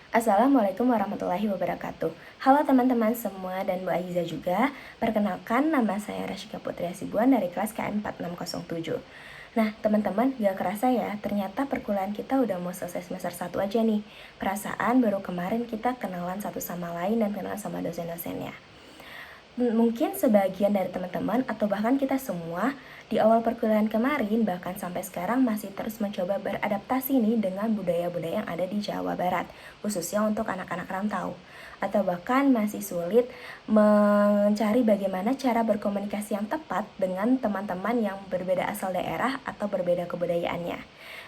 Assalamualaikum warahmatullahi wabarakatuh. Halo teman-teman semua dan Bu Aiza juga. Perkenalkan, nama saya Rasyika Putri Hasibuan dari kelas KM 4607. Nah teman-teman, gak kerasa ya, ternyata perkuliahan kita udah mau selesai semester 1 aja nih. Perasaan baru kemarin kita kenalan satu sama lain dan kenalan sama dosen-dosennya. Mungkin sebagian dari teman-teman atau bahkan kita semua di awal perkuliahan kemarin bahkan sampai sekarang masih terus mencoba beradaptasi nih dengan budaya-budaya yang ada di Jawa Barat, khususnya untuk anak-anak rantau. Atau bahkan masih sulit mencari bagaimana cara berkomunikasi yang tepat dengan teman-teman yang berbeda asal daerah atau berbeda kebudayaannya.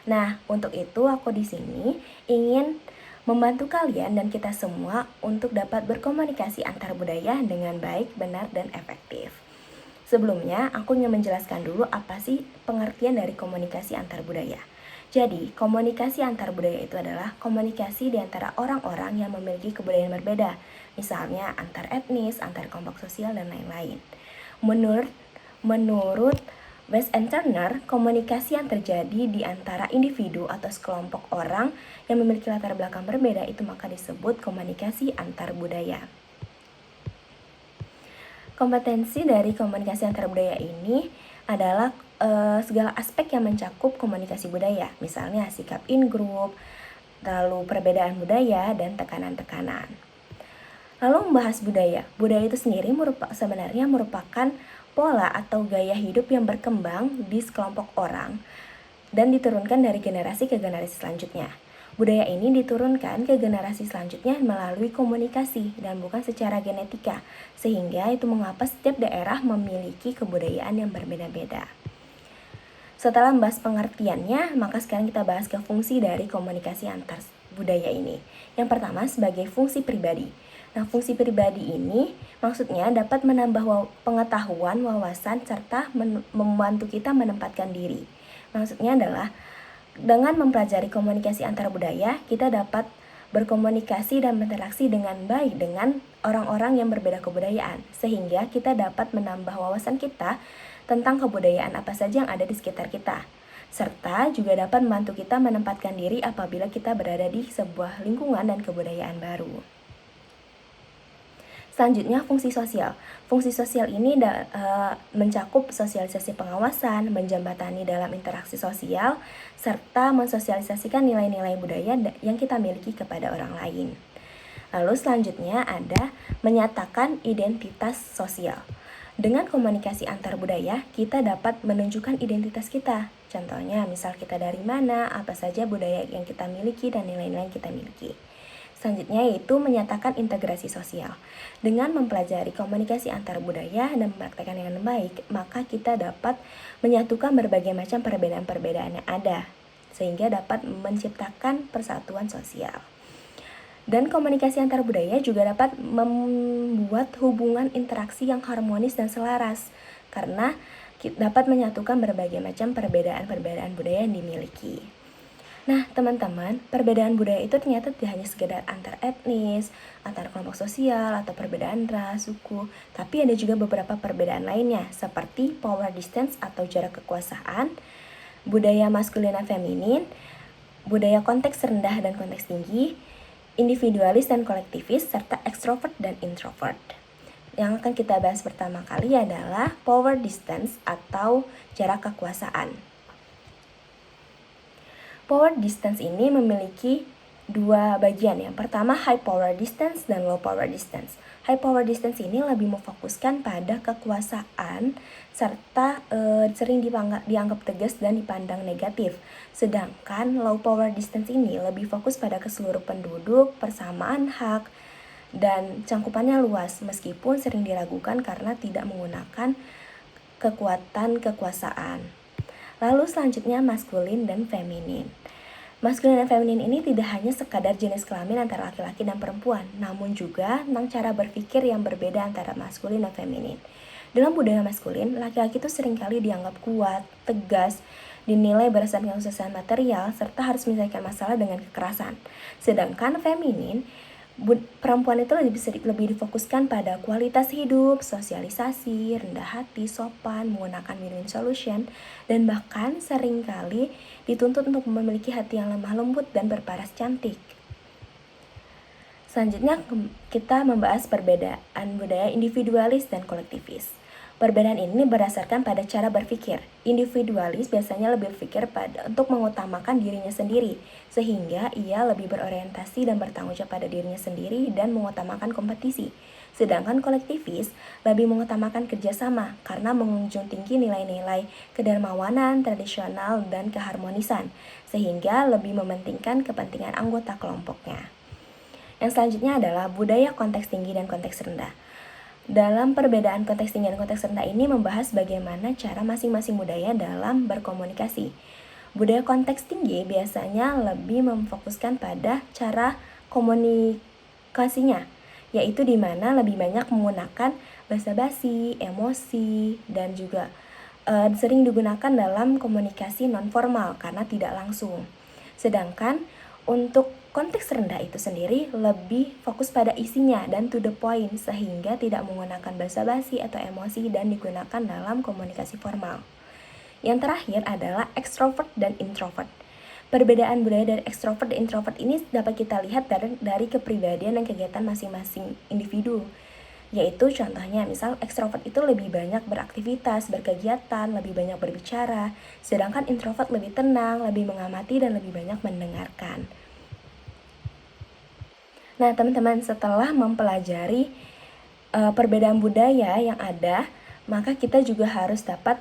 Nah, untuk itu aku di sini ingin membantu kalian dan kita semua untuk dapat berkomunikasi antar budaya dengan baik, benar, dan efektif. Sebelumnya, aku ingin menjelaskan dulu apa sih pengertian dari komunikasi antar budaya. Jadi, komunikasi antar budaya itu adalah komunikasi di antara orang-orang yang memiliki kebudayaan berbeda, misalnya antar etnis, antar kelompok sosial, dan lain-lain. Menurut West and Turner, komunikasi yang terjadi di antara individu atau sekelompok orang yang memiliki latar belakang berbeda itu maka disebut komunikasi antar budaya. Kompetensi dari komunikasi antar budaya ini adalah segala aspek yang mencakup komunikasi budaya, misalnya sikap in group, lalu perbedaan budaya, dan tekanan-tekanan. Lalu membahas budaya. Budaya itu sendiri sebenarnya merupakan pola atau gaya hidup yang berkembang di sekelompok orang dan diturunkan dari generasi ke generasi selanjutnya. Budaya ini diturunkan ke generasi selanjutnya melalui komunikasi dan bukan secara genetika, sehingga itu mengapa setiap daerah memiliki kebudayaan yang berbeda-beda. Setelah membahas pengertiannya, maka sekarang kita bahas ke fungsi dari komunikasi antar budaya ini. Yang pertama sebagai fungsi pribadi. Nah, fungsi pribadi ini maksudnya dapat menambah pengetahuan, wawasan, serta membantu kita menempatkan diri. Maksudnya adalah dengan mempelajari komunikasi antar budaya, kita dapat berkomunikasi dan berinteraksi dengan baik dengan orang-orang yang berbeda kebudayaan, sehingga kita dapat menambah wawasan kita tentang kebudayaan apa saja yang ada di sekitar kita, serta juga dapat membantu kita menempatkan diri apabila kita berada di sebuah lingkungan dan kebudayaan baru. Selanjutnya, fungsi sosial. Fungsi sosial ini mencakup sosialisasi pengawasan, menjembatani dalam interaksi sosial, serta mensosialisasikan nilai-nilai budaya yang kita miliki kepada orang lain. Lalu selanjutnya ada menyatakan identitas sosial. Dengan komunikasi antar budaya, kita dapat menunjukkan identitas kita. Contohnya, misal kita dari mana, apa saja budaya yang kita miliki, dan nilai-nilai yang kita miliki. Selanjutnya yaitu menyatakan integrasi sosial. Dengan mempelajari komunikasi antar budaya dan mempraktekkan dengan baik, maka kita dapat menyatukan berbagai macam perbedaan-perbedaan yang ada, sehingga dapat menciptakan persatuan sosial. Dan komunikasi antar budaya juga dapat membuat hubungan interaksi yang harmonis dan selaras, karena dapat menyatukan berbagai macam perbedaan-perbedaan budaya yang dimiliki. Nah, teman-teman, perbedaan budaya itu ternyata tidak hanya sekedar antar etnis, antar kelompok sosial, atau perbedaan ras, suku, tapi ada juga beberapa perbedaan lainnya, seperti power distance atau jarak kekuasaan, budaya maskulin dan feminin, budaya konteks rendah dan konteks tinggi, individualis dan kolektivis, serta extrovert dan introvert. Yang akan kita bahas pertama kali adalah power distance atau jarak kekuasaan. Power distance ini memiliki dua bagian. Yang pertama high power distance dan low power distance. High power distance ini lebih memfokuskan pada kekuasaan serta sering dianggap tegas dan dipandang negatif. Sedangkan low power distance ini lebih fokus pada keseluruhan penduduk, persamaan hak, dan cangkupannya luas meskipun sering diragukan karena tidak menggunakan kekuatan kekuasaan. Lalu selanjutnya maskulin dan feminin. Maskulin dan feminin ini tidak hanya sekadar jenis kelamin antara laki-laki dan perempuan, namun juga tentang cara berpikir yang berbeda antara maskulin dan feminin. Dalam budaya maskulin, laki-laki itu seringkali dianggap kuat, tegas, dinilai berdasarkan kesuksesan material, serta harus menyelesaikan masalah dengan kekerasan. Sedangkan feminin, perempuan itu lebih difokuskan pada kualitas hidup, sosialisasi, rendah hati, sopan, menggunakan win-win solution, dan bahkan seringkali dituntut untuk memiliki hati yang lemah lembut dan berparas cantik. Selanjutnya kita membahas perbedaan budaya individualis dan kolektivis. Perbedaan ini berdasarkan pada cara berpikir. Individualis biasanya lebih berpikir untuk mengutamakan dirinya sendiri, sehingga ia lebih berorientasi dan bertanggung jawab pada dirinya sendiri dan mengutamakan kompetisi. Sedangkan kolektivis lebih mengutamakan kerjasama karena menjunjung tinggi nilai-nilai kedermawanan, tradisional, dan keharmonisan, sehingga lebih mementingkan kepentingan anggota kelompoknya. Yang selanjutnya adalah budaya konteks tinggi dan konteks rendah. Dalam perbedaan konteks tinggi dan konteks rendah ini membahas bagaimana cara masing-masing budaya dalam berkomunikasi. Budaya konteks tinggi biasanya lebih memfokuskan pada cara komunikasinya, yaitu di mana lebih banyak menggunakan basa-basi, emosi, dan juga sering digunakan dalam komunikasi non-formal karena tidak langsung. Sedangkan untuk konteks rendah itu sendiri lebih fokus pada isinya dan to the point, sehingga tidak menggunakan basa-basi atau emosi dan digunakan dalam komunikasi formal. Yang terakhir adalah extrovert dan introvert. Perbedaan budaya dari extrovert dan introvert ini dapat kita lihat dari kepribadian dan kegiatan masing-masing individu. Yaitu contohnya misal ekstrovert itu lebih banyak beraktivitas, berkegiatan, lebih banyak berbicara, sedangkan introvert lebih tenang, lebih mengamati, dan lebih banyak mendengarkan. Nah teman-teman, setelah mempelajari perbedaan budaya yang ada, maka kita juga harus dapat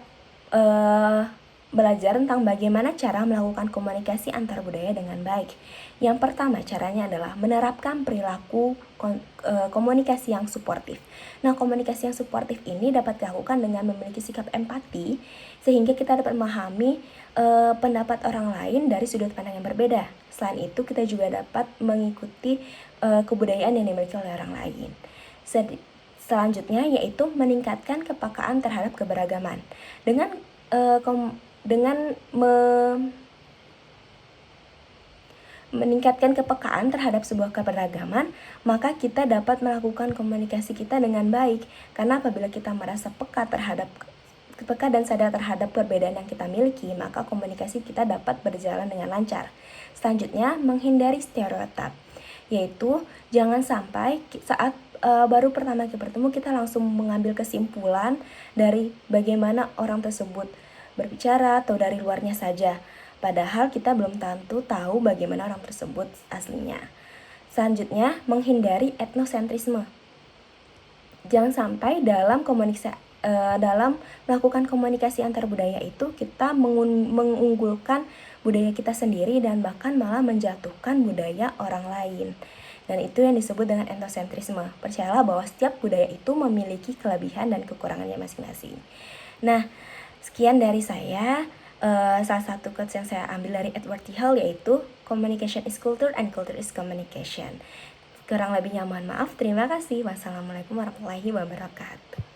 belajar tentang bagaimana cara melakukan komunikasi antar budaya dengan baik. Yang pertama caranya adalah menerapkan perilaku komunikasi yang suportif. Nah, komunikasi yang suportif ini dapat dilakukan dengan memiliki sikap empati, sehingga kita dapat memahami pendapat orang lain dari sudut pandang yang berbeda. Selain itu, kita juga dapat mengikuti kebudayaan yang dimiliki oleh orang lain. Selanjutnya yaitu meningkatkan kepekaan terhadap keberagaman. Dengan meningkatkan kepekaan terhadap sebuah keberagaman, maka kita dapat melakukan komunikasi kita dengan baik. Karena apabila kita merasa peka dan sadar terhadap perbedaan yang kita miliki, maka komunikasi kita dapat berjalan dengan lancar. Selanjutnya, menghindari stereotip, yaitu jangan sampai saat baru pertama kita bertemu kita langsung mengambil kesimpulan dari bagaimana orang tersebut berbicara atau dari luarnya saja, padahal kita belum tentu tahu bagaimana orang tersebut aslinya. Selanjutnya, menghindari etnosentrisme. Jangan sampai dalam melakukan komunikasi antar budaya itu kita mengunggulkan budaya kita sendiri dan bahkan malah menjatuhkan budaya orang lain. Dan itu yang disebut dengan etnosentrisme. Percayalah bahwa setiap budaya itu memiliki kelebihan dan kekurangannya masing-masing. Nah, sekian dari saya. Salah satu quotes yang saya ambil dari Edward T. Hall yaitu communication is culture and culture is communication. Kurang lebihnya mohon maaf. Terima kasih. Wassalamualaikum warahmatullahi wabarakatuh.